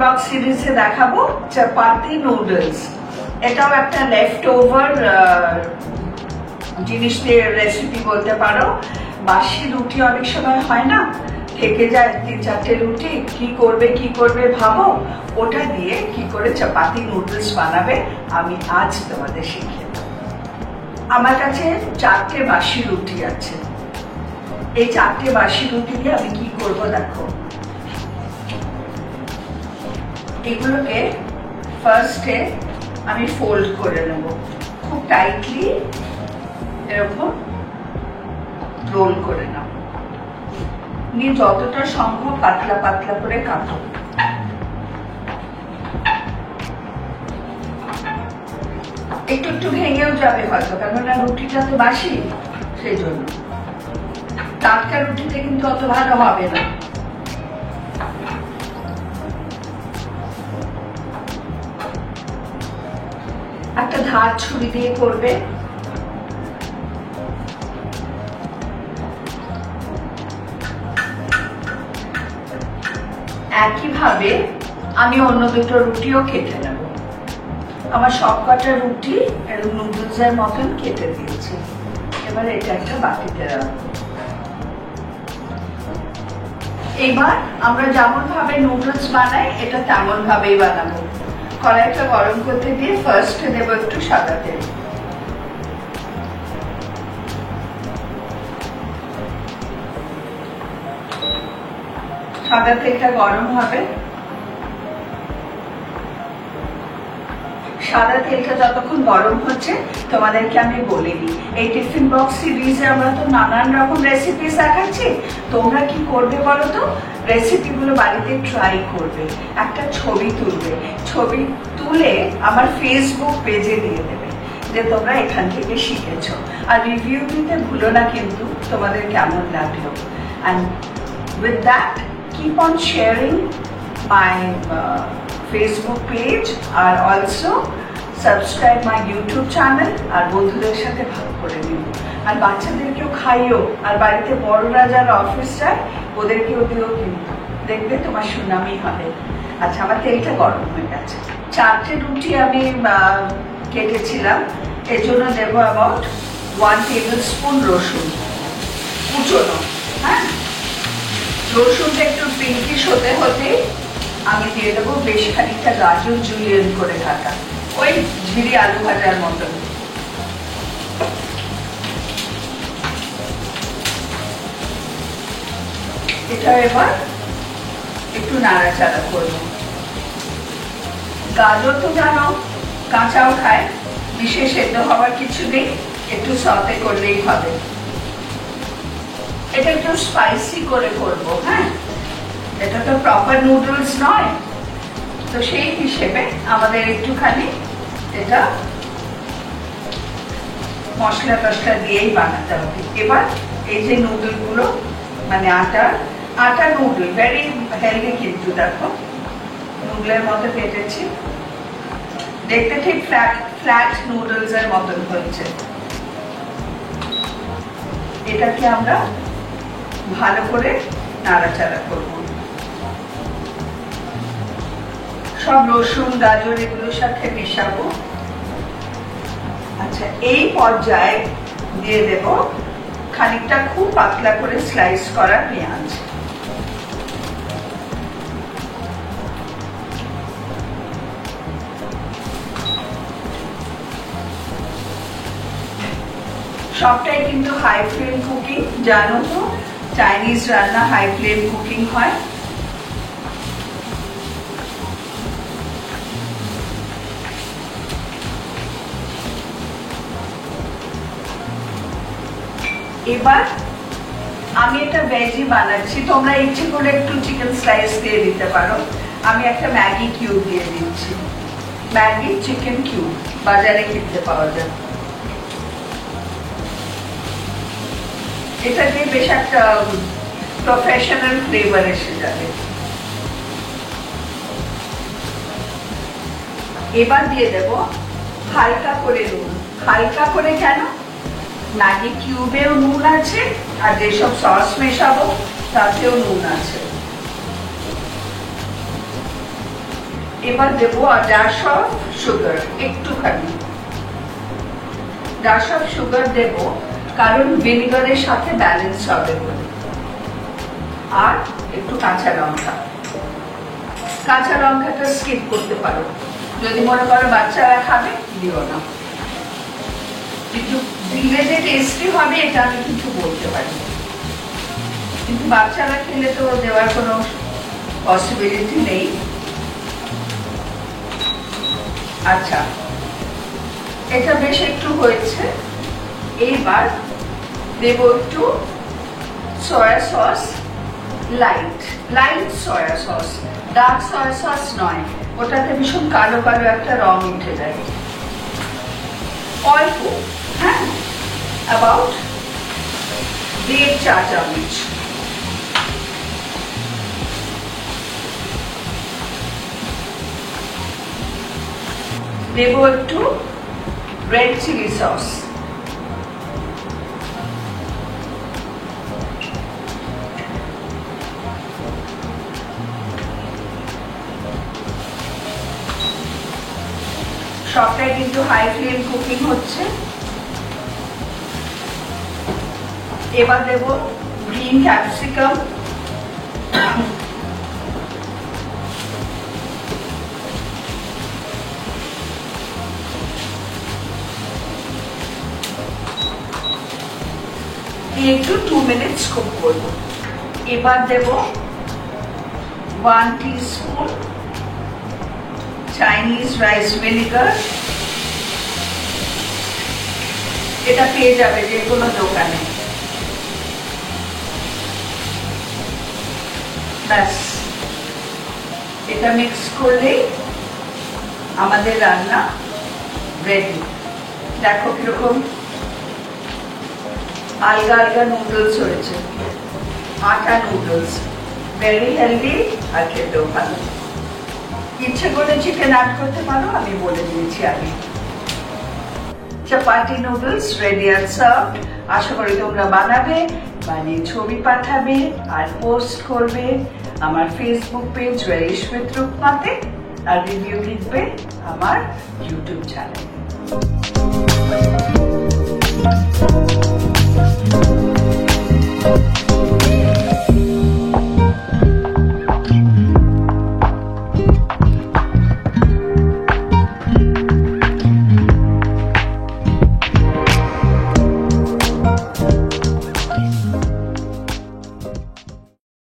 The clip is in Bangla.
বক্স সিরিজে দেখাবো চাপাতি নুডলস। এটাও একটা লেফট ওভার জিনিস দিয়ে রেসিপি বলতে পারো। বাসি রুটি অনেক সময় হয় না, থেকে যায় 3-4টে রুটি, কি করবে ভাবো, ওটা দিয়ে কি করে চাপাতি নুডলস বানাবে আমি আজ তোমাদের শিখিয়ে দেব। আমার কাছে 4টে বাসি রুটি আছে। এই 4টে বাসি রুটি দিয়ে আমি কি করব দেখো। এগুলোকে ফার্স্টে আমি ফোল্ড করে নেব, খুব টাইটলি এরকম রোল করে নাও, নিয়ে যতটা সম্ভব পাতলা পাতলা করে কাটো। একটু একটু ভেঙেও যাবে হয়তো, কেননা রুটিটা তো বাসি, সেই জন্য। টাটকা রুটিতে কিন্তু অত ভালো হবে না। একটা ধার ছুরি দিয়ে করবে। একইভাবে আমি অন্য দুটো রুটিও কেটে নেব। আমার সবকটা রুটি নুডলসের মতন কেটে দিয়েছি। এবার এটা একটা বাটিতে রাখবো। এবার আমরা যেমন ভাবে নুডলস বানাই এটা তেমন ভাবেই বানাবো। কড়াইটা গরম করতে দিয়ে ফার্স্টে দেব একটু সাদা তেল। সাদা তেলটা গরম হবে। সাদা তেলটা যতক্ষণ গরম হচ্ছে তোমাদেরকে আমি বলে দিই, এই টিফিন বক্স সিরিজে আমরা তো নানান রকম রেসিপি দেখাচ্ছি। তোমরা কি করবে বলো তো, রেসিপিগুলো বাড়িতে ট্রাই করবে, একটা ছবি তুলবে, ছবি তুলে আমার ফেসবুক পেজে দিয়ে দেবে যে তোমরা এখান থেকে শিখেছো। আর রিভিউ দিতে ভুলো না কিন্তু তোমাদের কেমন লাগলো। And with that keep on sharing my Facebook page আর also subscribe my YouTube channel আর বন্ধুদের সাথে ভাগ করে নিও। আর বাচ্চাদেরকেও খাইও, আর বাড়িতে বড়রা যারা অফিস যায় ওদেরকেও দিও, কিন্তু দেখবে তোমার সুনামই হবে। আচ্ছা, আমার তেলটা গরম হয়ে গেছে। 4টে রুটি আমি কেটেছিলাম, এর জন্য দেবো অ্যাবাউট 1 tablespoon রসুন কুচোনো। হ্যাঁ, রসুনটা একটু পিঙ্কিশ হতে হতে আমি দিয়ে দেবো বেশ খানিকটা গাজর জুলিয়েন করে কাটা, ওই ঝিরি আলু ভাজার মতন। এটা এবার একটু নাড়াচাড়া করবো। গাজর তো জানো কাঁচাও খায়, বিশেষ সেদ্ধ হওয়ার কিছু নেই, একটু সতে করলেই হবে। এটা একটু স্পাইসি করে করবো। হ্যাঁ, এটা তো প্রপার নুডলস নয়, তো সেই হিসেবে আমাদের একটুখানি এটা মশলা টসলা দিয়েই বানাতে হবে। এবার এই যে নুডলগুলো, মানে আটা নুডল, ভেরি হেলদি কিন্তু, দেখো নুডলের মতো কেটেছি, দেখতে ঠিক ফ্ল্যাট নুডলস এর মতন হয়েছে। এটাকে আমরা ভালো করে নাড়াচাড়া করব। সব রসুন গাজর এগুলোর সাথে মেশাবো। আচ্ছা, এই পর্যায়ে দিয়ে দেব খানিকটা খুব পাতলা করে স্লাইস করা পেঁয়াজ। সবটাই কিন্তু হাই ফ্লেম কুকিং, জানো তো চাইনিজ রান্না হাই ফ্লেম কুকিং হয়। এবার আমি একটা ভেজি বানাচ্ছি, তোমরা ইচ্ছে করে একটু চিকেন স্লাইস দিয়ে দিতে পারো। আমি একটা ম্যাগি কিউব দিয়ে দিচ্ছি, ম্যাগি চিকেন কিউব বাজারে কিনতে পাওয়া যায়। এটা দিয়ে বেশ একটা প্রফেশনাল ফ্লেভার এসে যাবে। এবার দিয়ে দেব হালকা করে নুন। হালকা করে কেন, ম্যাগি কিউবেও নুন আছে, আর যেসব সস মেশাবো তাতেও নুন আছে। এবার দেবো ড্যাশ অফ সুগার, একটুখানি ড্যাশ অফ সুগার দেব, কারণ ভিনেগারের সাথে ব্যালেন্স হবে বলে। আর একটু কাঁচা লঙ্কা, কাঁচা লঙ্কাটা স্কিপ করতে পারো, যদি মনে করো বাচ্চারা খাবে দিও না, কিন্তু দিলে যে টেস্টি হবে এটা আমি কিছু বলতে পারি, কিন্তু বাচ্চারা খেলে তো দেওয়ার কোনো পসিবিলিটি নেই। আচ্ছা, এটা বেশ একটু হয়েছে, এইবার দেব একটু soya sauce, light soya sauce, dark soya sauce নয়, ওটাতে ভীষণ কালো কালো একটা রং উঠে যায়। অল্প, হ্যাঁ, অ্যাবাউট 1.5 চা চামচ। দেব একটু রেড চিলি সস, সবটাই কিন্তু হাই ফ্লেম কুকিং হচ্ছে। এবার দেব গ্রিন ক্যাপসিকাম, একটু 2 মিনিটস কুক করব। এবার দেব 1 টিস্পুন চাইনিজ রাইস ভিনেগার, এটা পেয়ে যাবে যে কোনো দোকানে। ব্যাস, এটা মিক্স করলেই আমাদের রান্না রেডি। দেখো কিরকম আলগা আলগা নুডলস হয়েছে, আটা নুডলস, ভেরি হেলদি আর খেতেও ভালো। ইচ্ছে করে চিকেন অ্যাড করতে পারো, আমি বলে দিয়েছি আগে। চাপাটি নুডলস রেডি আর সার্ভ। আশা করি তোমরা বানাবে, বানিয়ে ছবি পাঠাবে আর পোস্ট করবে আমার ফেসবুক পেজ রেলিশ উইথ রূপমাতে, আর রিভিউ লিখবে আমার ইউটিউব চ্যানেলে।